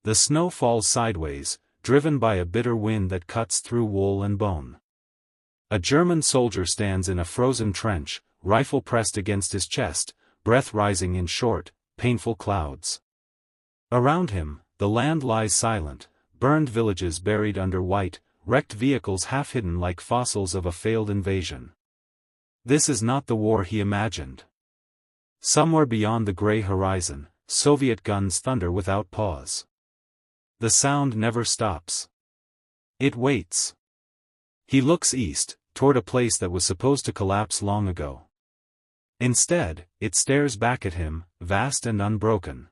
The snow falls sideways, driven by a bitter wind that cuts through wool and bone. A German soldier stands in a frozen trench, rifle pressed against his chest, breath rising in short, painful clouds. Around him, the land lies silent, burned villages buried under white, wrecked vehicles half hidden like fossils of a failed invasion. This is not the war he imagined. Somewhere beyond the gray horizon, Soviet guns thunder without pause. The sound never stops. It waits. He looks east, toward a place that was supposed to collapse long ago. Instead, it stares back at him, vast and unbroken.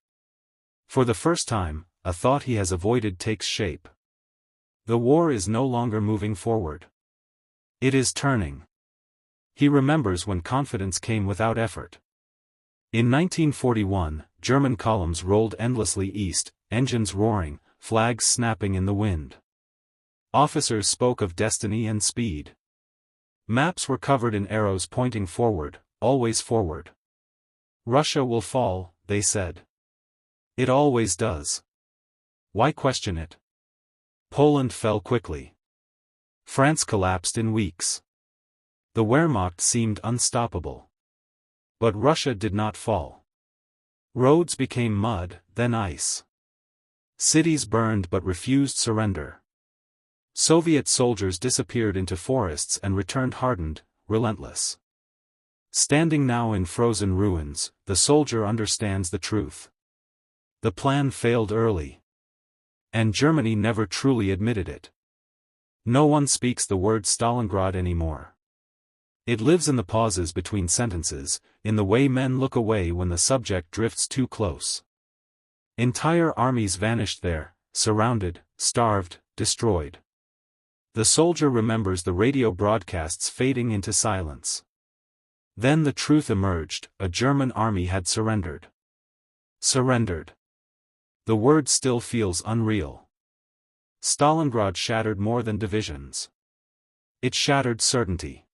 For the first time, a thought he has avoided takes shape. The war is no longer moving forward. It is turning. He remembers when confidence came without effort. In 1941, German columns rolled endlessly east, engines roaring, flags snapping in the wind. Officers spoke of destiny and speed. Maps were covered in arrows pointing forward, always forward. Russia will fall, they said. It always does. Why question it? Poland fell quickly. France collapsed in weeks. The Wehrmacht seemed unstoppable. But Russia did not fall. Roads became mud, then ice. Cities burned but refused surrender. Soviet soldiers disappeared into forests and returned hardened, relentless. Standing now in frozen ruins, the soldier understands the truth. The plan failed early. And Germany never truly admitted it. No one speaks the word Stalingrad anymore. It lives in the pauses between sentences, in the way men look away when the subject drifts too close. Entire armies vanished there, surrounded, starved, destroyed. The soldier remembers the radio broadcasts fading into silence. Then the truth emerged: a German army had surrendered. Surrendered. The word still feels unreal. Stalingrad shattered more than divisions. It shattered certainty.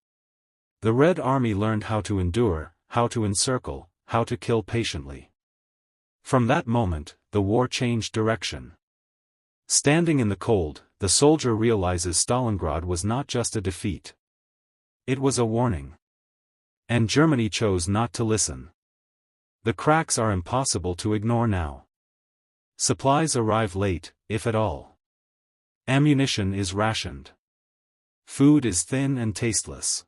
The Red Army learned how to endure, how to encircle, how to kill patiently. From that moment, the war changed direction. Standing in the cold, the soldier realizes Stalingrad was not just a defeat. It was a warning. And Germany chose not to listen. The cracks are impossible to ignore now. Supplies arrive late, if at all. Ammunition is rationed. Food is thin and tasteless.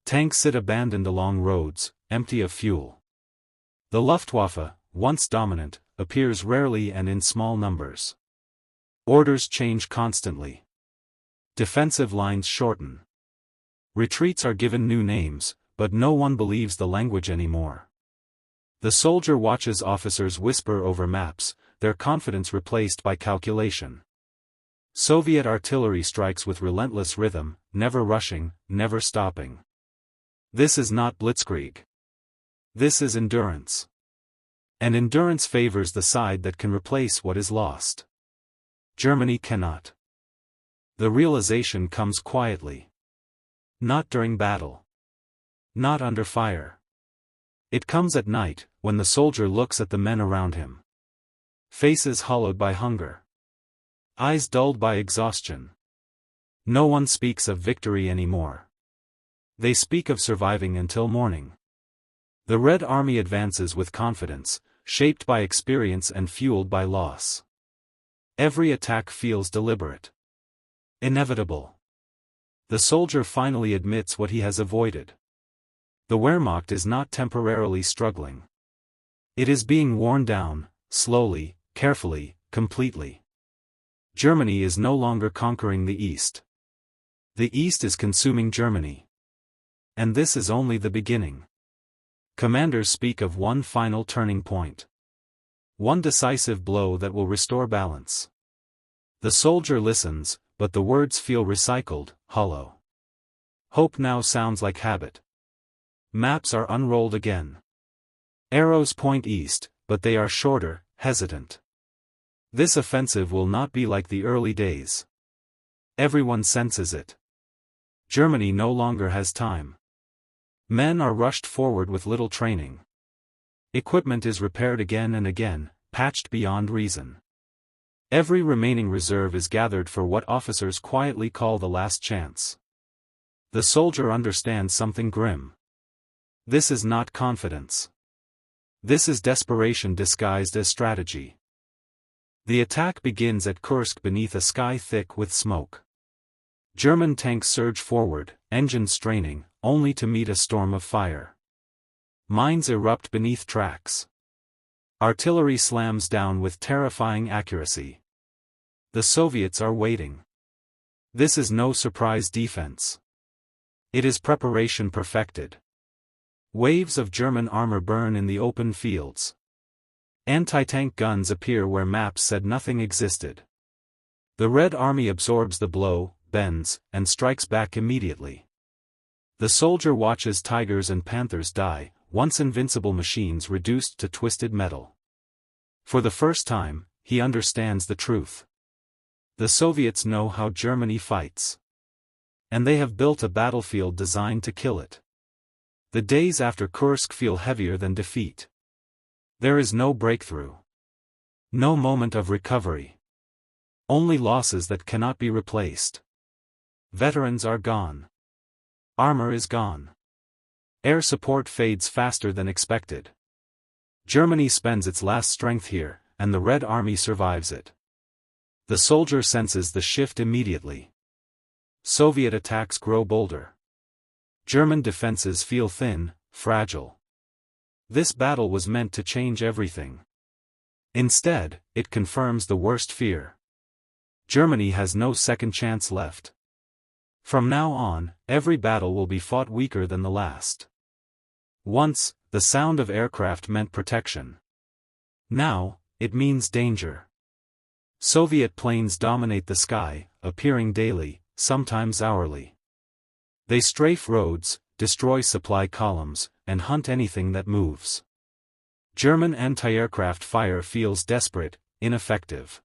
Tanks sit abandoned along roads, empty of fuel. The Luftwaffe, once dominant, appears rarely and in small numbers. Orders change constantly. Defensive lines shorten. Retreats are given new names, but no one believes the language anymore. The soldier watches officers whisper over maps, their confidence replaced by calculation. Soviet artillery strikes with relentless rhythm, never rushing, never stopping. This is not blitzkrieg. This is endurance. And endurance favors the side that can replace what is lost. Germany cannot. The realization comes quietly. Not during battle. Not under fire. It comes at night, when the soldier looks at the men around him. Faces hollowed by hunger. Eyes dulled by exhaustion. No one speaks of victory anymore. They speak of surviving until morning. The Red Army advances with confidence, shaped by experience and fueled by loss. Every attack feels deliberate. Inevitable. The soldier finally admits what he has avoided. The Wehrmacht is not temporarily struggling. It is being worn down, slowly, carefully, completely. Germany is no longer conquering the East. The East is consuming Germany. And this is only the beginning. Commanders speak of one final turning point. One decisive blow that will restore balance. The soldier listens, but the words feel recycled, hollow. Hope now sounds like habit. Maps are unrolled again. Arrows point east, but they are shorter, hesitant. This offensive will not be like the early days. Everyone senses it. Germany no longer has time. Men are rushed forward with little training. Equipment is repaired again and again, patched beyond reason. Every remaining reserve is gathered for what officers quietly call the last chance. The soldier understands something grim. This is not confidence. This is desperation disguised as strategy. The attack begins at Kursk beneath a sky thick with smoke. German tanks surge forward, engines straining, only to meet a storm of fire. Mines erupt beneath tracks. Artillery slams down with terrifying accuracy. The Soviets are waiting. This is no surprise defense. It is preparation perfected. Waves of German armor burn in the open fields. Anti-tank guns appear where maps said nothing existed. The Red Army absorbs the blow, bends, and strikes back immediately. The soldier watches tigers and panthers die, once invincible machines reduced to twisted metal. For the first time, he understands the truth. The Soviets know how Germany fights. And they have built a battlefield designed to kill it. The days after Kursk feel heavier than defeat. There is no breakthrough. No moment of recovery. Only losses that cannot be replaced. Veterans are gone. Armor is gone. Air support fades faster than expected. Germany spends its last strength here, and the Red Army survives it. The soldier senses the shift immediately. Soviet attacks grow bolder. German defenses feel thin, fragile. This battle was meant to change everything. Instead, it confirms the worst fear. Germany has no second chance left. From now on, every battle will be fought weaker than the last. Once, the sound of aircraft meant protection. Now, it means danger. Soviet planes dominate the sky, appearing daily, sometimes hourly. They strafe roads, destroy supply columns, and hunt anything that moves. German anti-aircraft fire feels desperate, ineffective.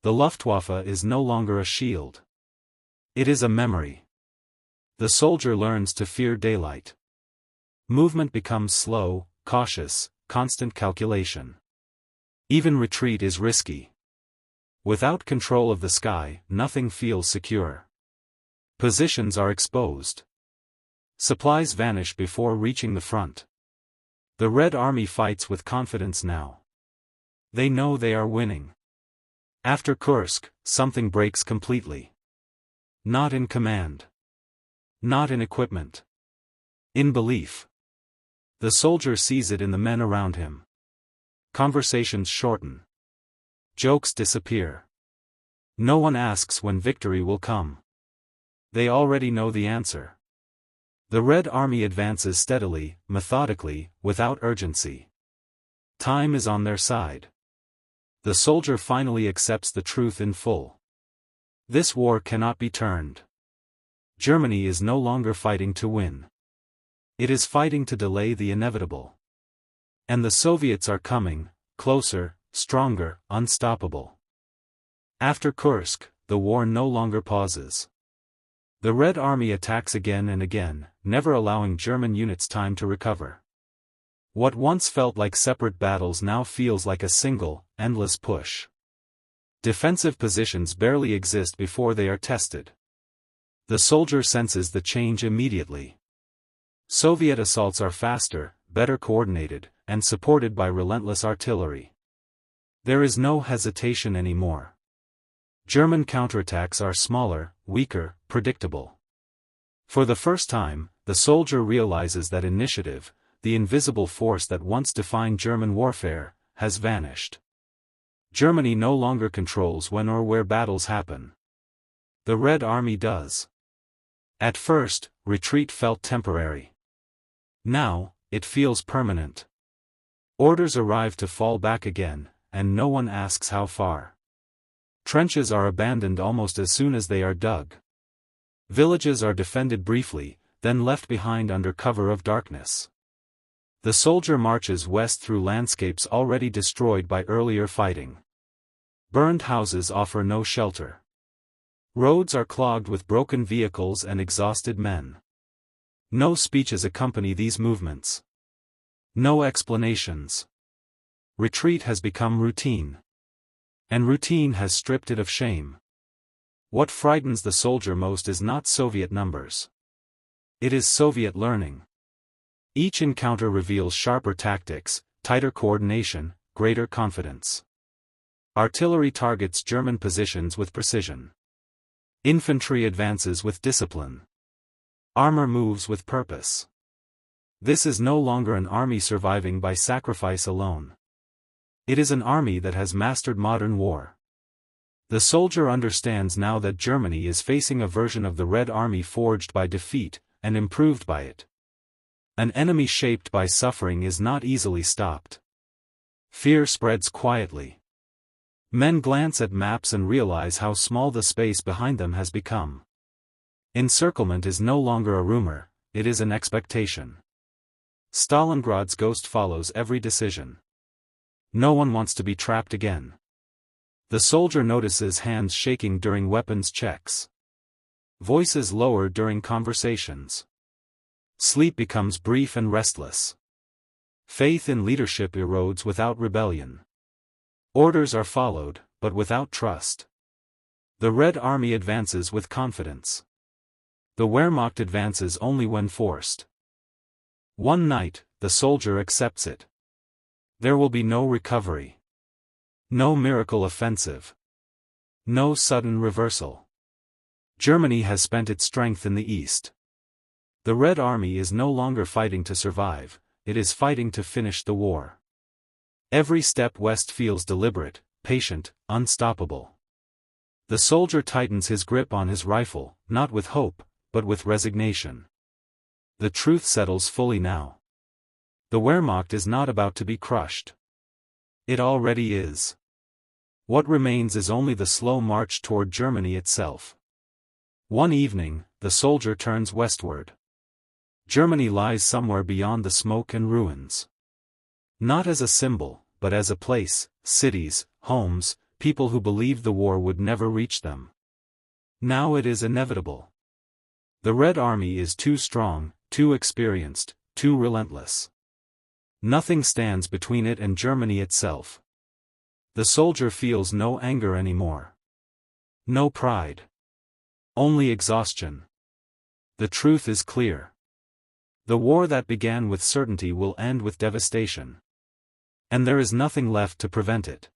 The Luftwaffe is no longer a shield. It is a memory. The soldier learns to fear daylight. Movement becomes slow, cautious, constant calculation. Even retreat is risky. Without control of the sky, nothing feels secure. Positions are exposed. Supplies vanish before reaching the front. The Red Army fights with confidence now. They know they are winning. After Kursk, something breaks completely. Not in command. Not in equipment. In belief. The soldier sees it in the men around him. Conversations shorten. Jokes disappear. No one asks when victory will come. They already know the answer. The Red Army advances steadily, methodically, without urgency. Time is on their side. The soldier finally accepts the truth in full. This war cannot be turned. Germany is no longer fighting to win. It is fighting to delay the inevitable. And the Soviets are coming, closer, stronger, unstoppable. After Kursk, the war no longer pauses. The Red Army attacks again and again, never allowing German units time to recover. What once felt like separate battles now feels like a single, endless push. Defensive positions barely exist before they are tested. The soldier senses the change immediately. Soviet assaults are faster, better coordinated, and supported by relentless artillery. There is no hesitation anymore. German counterattacks are smaller, weaker, predictable. For the first time, the soldier realizes that initiative, the invisible force that once defined German warfare, has vanished. Germany no longer controls when or where battles happen. The Red Army does. At first, retreat felt temporary. Now, it feels permanent. Orders arrive to fall back again, and no one asks how far. Trenches are abandoned almost as soon as they are dug. Villages are defended briefly, then left behind under cover of darkness. The soldier marches west through landscapes already destroyed by earlier fighting. Burned houses offer no shelter. Roads are clogged with broken vehicles and exhausted men. No speeches accompany these movements. No explanations. Retreat has become routine. And routine has stripped it of shame. What frightens the soldier most is not Soviet numbers. It is Soviet learning. Each encounter reveals sharper tactics, tighter coordination, greater confidence. Artillery targets German positions with precision. Infantry advances with discipline. Armor moves with purpose. This is no longer an army surviving by sacrifice alone. It is an army that has mastered modern war. The soldier understands now that Germany is facing a version of the Red Army forged by defeat, and improved by it. An enemy shaped by suffering is not easily stopped. Fear spreads quietly. Men glance at maps and realize how small the space behind them has become. Encirclement is no longer a rumor, it is an expectation. Stalingrad's ghost follows every decision. No one wants to be trapped again. The soldier notices hands shaking during weapons checks. Voices lower during conversations. Sleep becomes brief and restless. Faith in leadership erodes without rebellion. Orders are followed, but without trust. The Red Army advances with confidence. The Wehrmacht advances only when forced. One night, the soldier accepts it. There will be no recovery. No miracle offensive. No sudden reversal. Germany has spent its strength in the east. The Red Army is no longer fighting to survive, it is fighting to finish the war. Every step west feels deliberate, patient, unstoppable. The soldier tightens his grip on his rifle, not with hope, but with resignation. The truth settles fully now. The Wehrmacht is not about to be crushed. It already is. What remains is only the slow march toward Germany itself. One evening, the soldier turns westward. Germany lies somewhere beyond the smoke and ruins. Not as a symbol, but as a place, cities, homes, people who believed the war would never reach them. Now it is inevitable. The Red Army is too strong, too experienced, too relentless. Nothing stands between it and Germany itself. The soldier feels no anger anymore. No pride. Only exhaustion. The truth is clear. The war that began with certainty will end with devastation. And there is nothing left to prevent it.